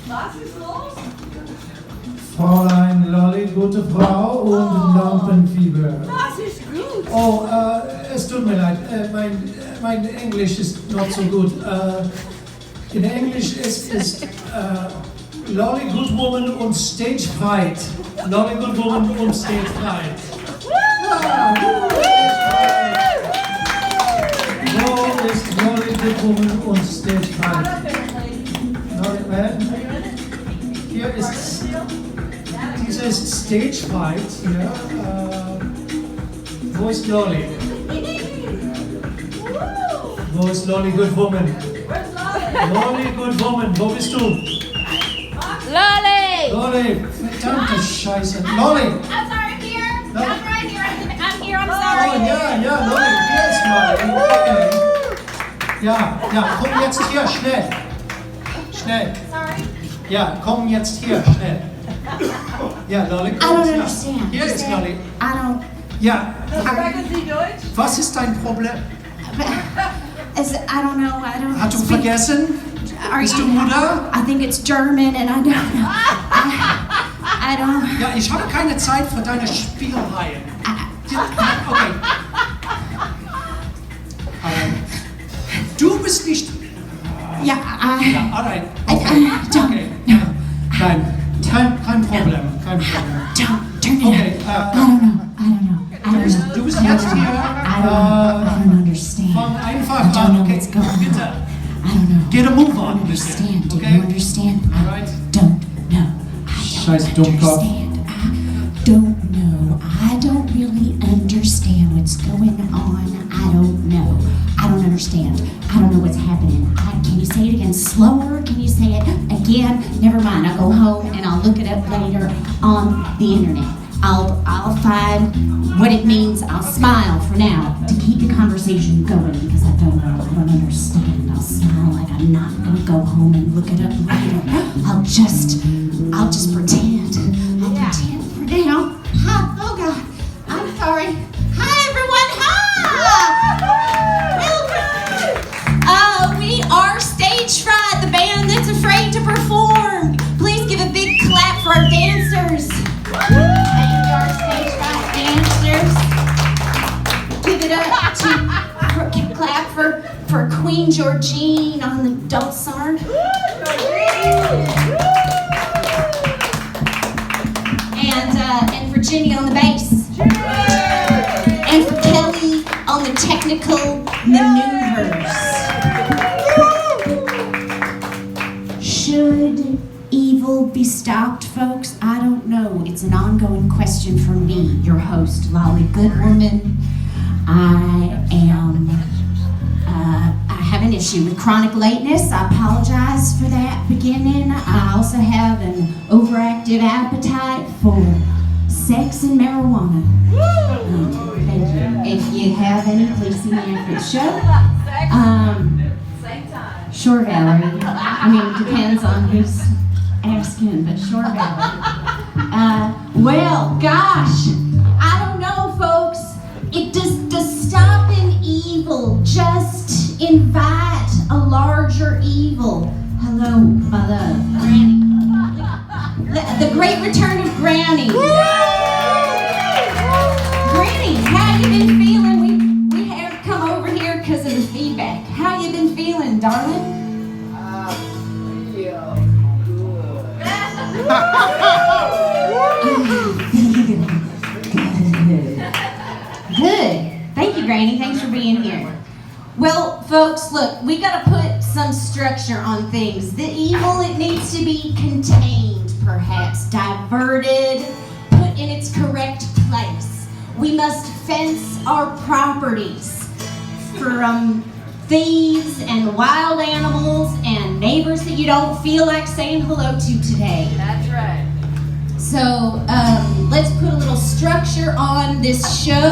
Was ist los? Fräulein Lolly, gute Frau und Lampenfieber. Das ist gut. Oh, es tut mir leid, mein Englisch ist not so gut. In Englisch ist Lolly, Goodwoman und Stage Fright. Lolly, Goodwoman und Stage Fright. Wo ist Lolly, Goodwoman und Stage Fright? Hier ist dieses Stage Fright. Ja, wo ist Lolly? Wo ist Lolly, Goodwoman? Lolly, Goodwoman, wo bist du? Lolly! Lolly, verdammte Scheiße. Lolly! I'm sorry, I'm here. I'm right here. I'm here, I'm Oh, sorry. ja, Lolly, hier ist Lolly. Okay. Ja, komm jetzt hier, schnell. Schnell. Sorry. Ja, komm jetzt hier, schnell. Ja, Lolly, I komm don't her. understand. Hier ist Lolly. I don't. Ja, Sprechen Sie Deutsch? was ist dein Problem? I don't know. I don't. Hast du speak- vergessen? Are Bist du you- Mutter? I think it's German, and I don't know. I don't. Ja, ich habe keine Zeit für deine Spielereien. Ja, okay. Du bist nicht... Yeah, Ja, alright. I don't. Okay. Nein, kein Problem. Kein Problem. Don't turn it Okay, up. I don't know. du bist jetzt hier. I don't understand. Fang einfach I don't an, know okay? what's going on. Bitte. I don't know. Get a move I on. don't understand. Do Okay? you understand? Alright. I don't know. Scheiß Dummkopf. I don't know. I don't really understand what's going on. I don't know. I don't understand. I don't know what's happening. Can you say it again slower? Can you say it again? Never mind. I'll go home and I'll look it up later on the internet. I'll find what it means. I'll smile for now to keep the conversation going because I don't know. I don't understand. I'll smile like I'm not gonna go home and look it up later. I'll just pretend. I'll pretend for now. Hi, oh God, I'm sorry. Hi everyone. Hi. We are Stage Fright, the band that's afraid to perform. Please give a big clap for our dancers. Thank you, our Stage Fright dancers. Give it up to clap for Queen Georgine on the dulcimer. And Virginia on the bass. And for Kelly on the technical maneuvers. Should evil be stopped, folks? I don't know. It's an ongoing question for me, your host, Lolly Goodwoman. I have an issue with chronic lateness. I apologize for that beginning. I also have an overactive appetite for sex and marijuana. Thank you. If you have any, please see me after the show. Same time. Sure, Valerie. I mean, depends on who's asking, but sure, Valerie. Well, gosh, I don't know, folks. Does stopping evil just invite a larger evil? Hello, my love, Granny. The great return of Granny. Granny, how you been feeling? We have come over here because of the feedback. How you been feeling, darling? Good. Thank you, Granny. Thanks for being here. Well, folks, look, we got to put some structure on things. The evil, it needs to be contained, perhaps diverted, put in its correct place. We must fence our properties from thieves and wild animals and neighbors that you don't feel like saying hello to today. That's right. So let's put a little structure on this show.